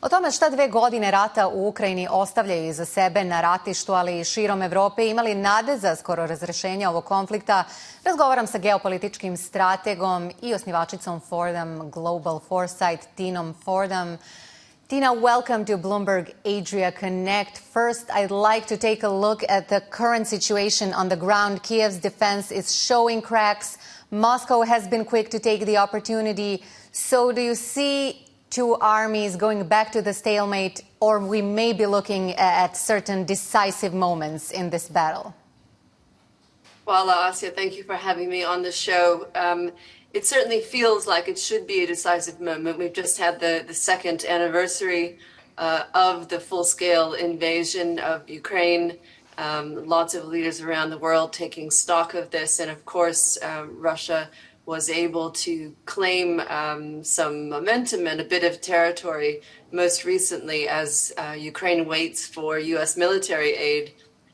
O tome šta 2 godine rata u Ukrajini ostavljaju iza sebe na ratištu, ali i širom Evrope, imali nade za skoro razrešenje ovog konflikta, razgovaram sa geopolitičkim strategom i osnivačicom Fordham Global Foresight, Tinom Fordham. Tina, welcome to Bloomberg Adria Connect. First, I'd like to take a look at the current situation on the ground. Kiev's defense is showing cracks. Moscow has been quick to take the opportunity. So do you see two armies going back to the stalemate, or we may be looking at certain decisive moments in this battle? Well, Asya, thank you for having me on the show. It certainly feels like it should be a decisive moment. We've just had the second anniversary of the full-scale invasion of Ukraine. Lots of leaders around the world taking stock of this. And of course, Russia was able to claim some momentum and a bit of territory most recently as Ukraine waits for U.S. military aid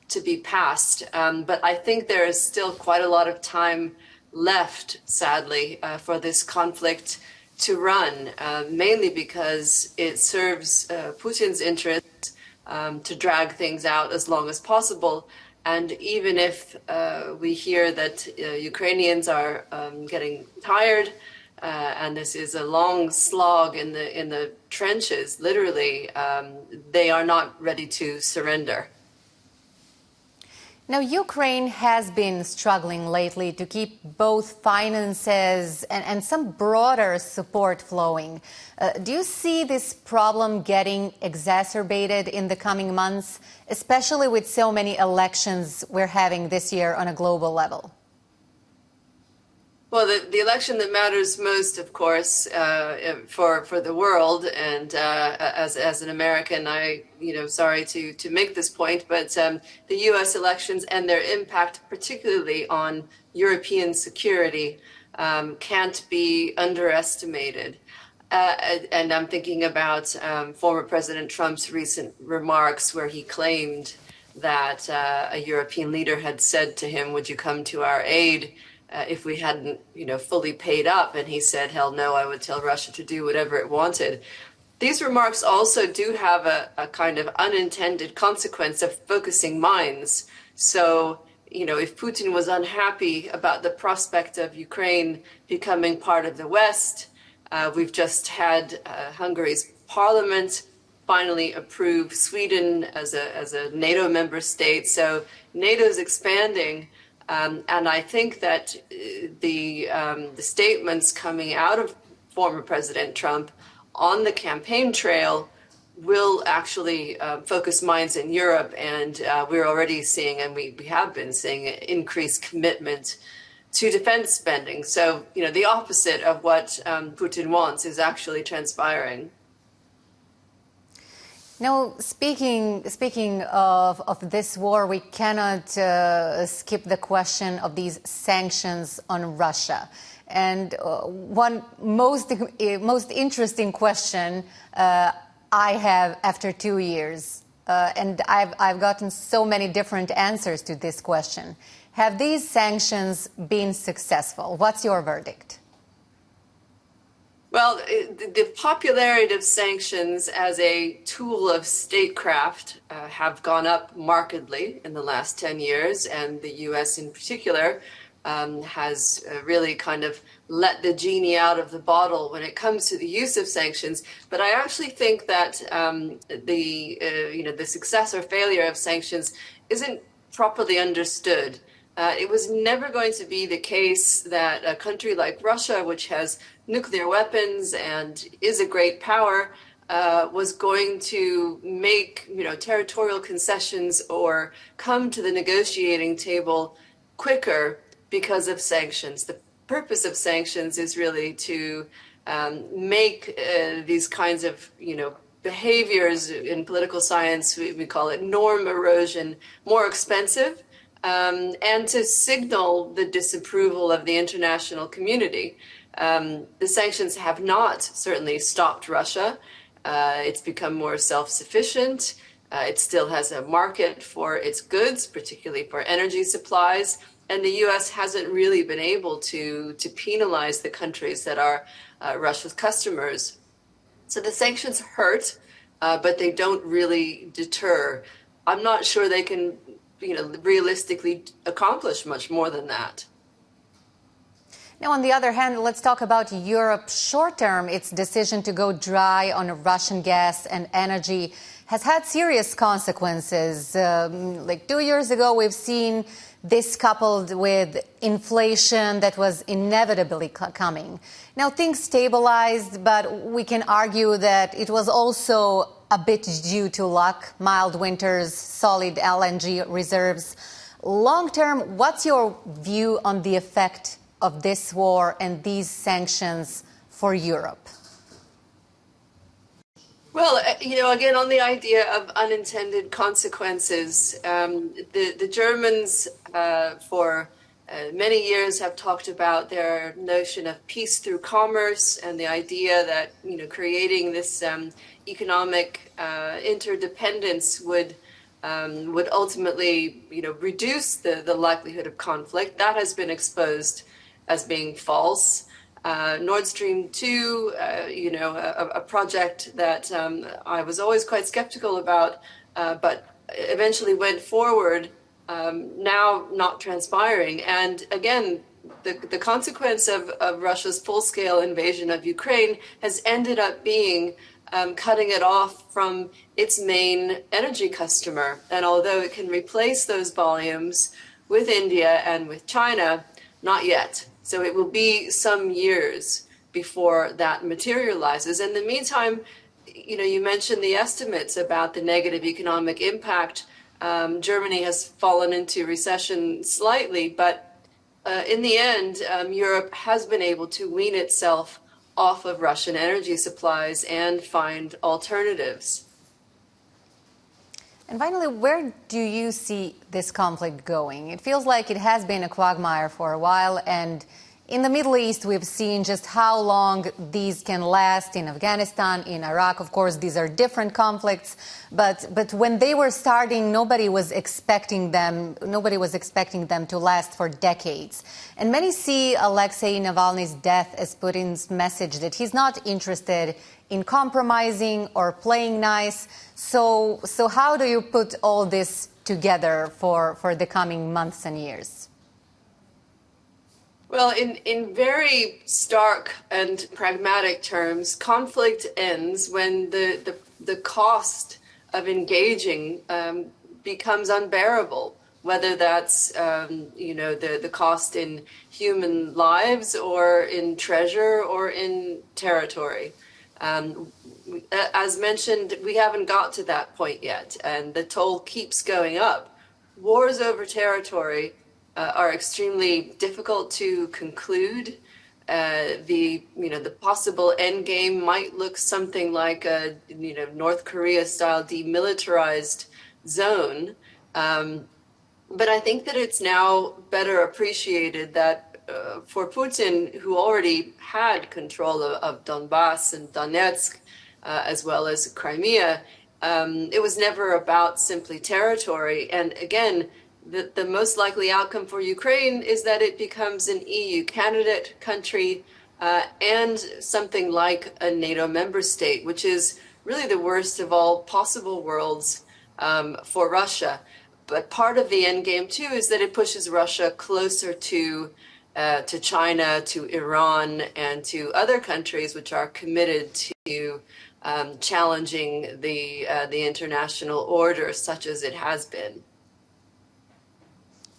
to be passed. But I think there is still quite a lot of time left, sadly, for this conflict to run, mainly because it serves Putin's interest to drag things out as long as possible. And even if we hear that Ukrainians are getting tired, and this is a long slog in the trenches, literally, they are not ready to surrender. Now, Ukraine has been struggling lately to keep both finances and some broader support flowing. Do you see this problem getting exacerbated in the coming months, especially with so many elections we're having this year on a global level? Well, the election that matters most, of course, for the world, and as an American, sorry to make this point, but the U.S. elections and their impact, particularly on European security, can't be underestimated. And I'm thinking about former President Trump's recent remarks where he claimed that a European leader had said to him, "Would you come to our aid?" If we hadn't, fully paid up. And he said, hell no, I would tell Russia to do whatever it wanted. These remarks also do have a kind of unintended consequence of focusing minds. So, if Putin was unhappy about the prospect of Ukraine becoming part of the West, we've just had Hungary's parliament finally approve Sweden as a NATO member state. So NATO's expanding. And I think that the statements coming out of former President Trump on the campaign trail will actually focus minds in Europe. And we're already seeing, and we have been seeing, an increased commitment to defense spending. So, the opposite of what Putin wants is actually transpiring. Now, speaking of this war, we cannot skip the question of these sanctions on Russia. And one most interesting question I have after 2 years, and I've gotten so many different answers to this question. Have these sanctions been successful? What's your verdict? Well, the popularity of sanctions as a tool of statecraft have gone up markedly in the last 10 years, and the U.S. in particular has really kind of let the genie out of the bottle when it comes to the use of sanctions. But I actually think that the success or failure of sanctions isn't properly understood. It was never going to be the case that a country like Russia, which has nuclear weapons and is a great power, was going to make territorial concessions or come to the negotiating table quicker because of sanctions. The purpose of sanctions is really to make these kinds of behaviors in political science, we call it norm erosion, more expensive. And to signal the disapproval of the international community. The sanctions have not certainly stopped Russia. It's become more self-sufficient. It still has a market for its goods, particularly for energy supplies. And the U.S. hasn't really been able to penalize the countries that are Russia's customers. So the sanctions hurt. but they don't really deter. I'm not sure they can, realistically accomplish much more than that. Now, on the other hand, let's talk about Europe short term. Its decision to go dry on Russian gas and energy has had serious consequences. Like 2 years ago, we've seen this coupled with inflation that was inevitably coming. Now, things stabilized, but we can argue that it was also a bit due to luck, mild winters, solid LNG reserves. Long term, what's your view on the effect of this war and these sanctions for Europe? Well, again, on the idea of unintended consequences, the Germans for many years have talked about their notion of peace through commerce and the idea that, creating this economic interdependence would ultimately, reduce the likelihood of conflict. That has been exposed as being false. Nord Stream 2, a project that I was always quite skeptical about, but eventually went forward, now not transpiring. And again, the consequence of Russia's full-scale invasion of Ukraine has ended up being cutting it off from its main energy customer. And although it can replace those volumes with India and with China, not yet. So it will be some years before that materializes. In the meantime, you mentioned the estimates about the negative economic impact. Germany has fallen into recession slightly, but in the end, Europe has been able to wean itself off of Russian energy supplies and find alternatives. And finally, where do you see this conflict going? It feels like it has been a quagmire for a while, and in the Middle East, we've seen just how long these can last in Afghanistan, in Iraq. Of course, these are different conflicts, but when they were starting, nobody was expecting them to last for decades. And many see Alexei Navalny's death as Putin's message that he's not interested in compromising or playing nice. So how do you put all this together for the coming months and years? Well, in very stark and pragmatic terms, conflict ends when the cost of engaging becomes unbearable, whether that's the cost in human lives or in treasure or in territory. As mentioned, we haven't got to that point yet, and the toll keeps going up. Wars over territory are extremely difficult to conclude. The possible end game might look something like a North Korea style demilitarized zone, but I think that it's now better appreciated that for Putin, who already had control of Donbass and Donetsk, as well as Crimea, it was never about simply territory. And again, the most likely outcome for Ukraine is that it becomes an EU candidate country and something like a NATO member state, which is really the worst of all possible worlds for Russia. But part of the end game, too, is that it pushes Russia closer to China, to Iran, and to other countries which are committed to challenging the international order, such as it has been.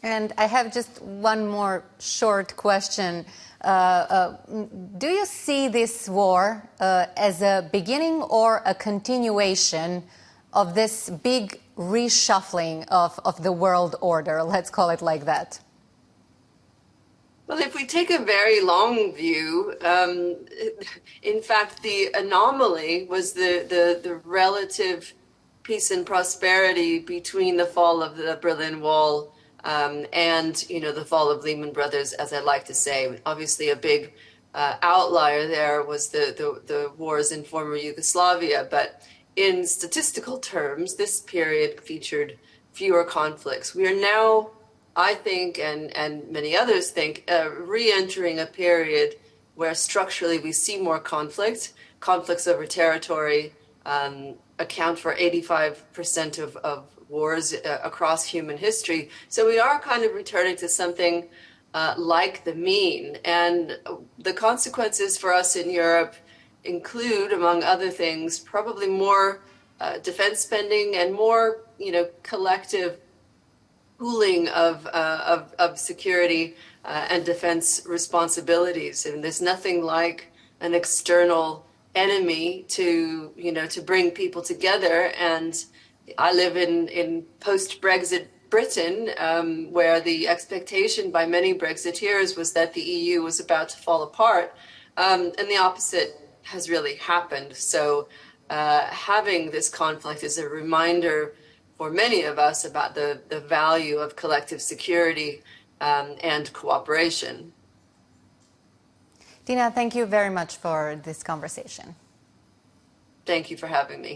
And I have just one more short question. Do you see this war as a beginning or a continuation of this big reshuffling of the world order? Let's call it like that. Well, if we take a very long view, in fact, the anomaly was the relative peace and prosperity between the fall of the Berlin Wall and the fall of Lehman Brothers, as I like to say. Obviously, a big outlier there was the wars in former Yugoslavia, but in statistical terms, this period featured fewer conflicts. We are now, I think, and many others think, re-entering a period where structurally we see more conflicts over territory, account for 85% of wars across human history. So we are kind of returning to something like the mean. And the consequences for us in Europe include, among other things, probably more defense spending and more, collective pooling of security and defense responsibilities. And there's nothing like an external enemy to bring people together. And I live in post-Brexit Britain, where the expectation by many Brexiteers was that the EU was about to fall apart, and the opposite has really happened. So having this conflict is a reminder for many of us about the value of collective security and cooperation. Tina, thank you very much for this conversation. Thank you for having me.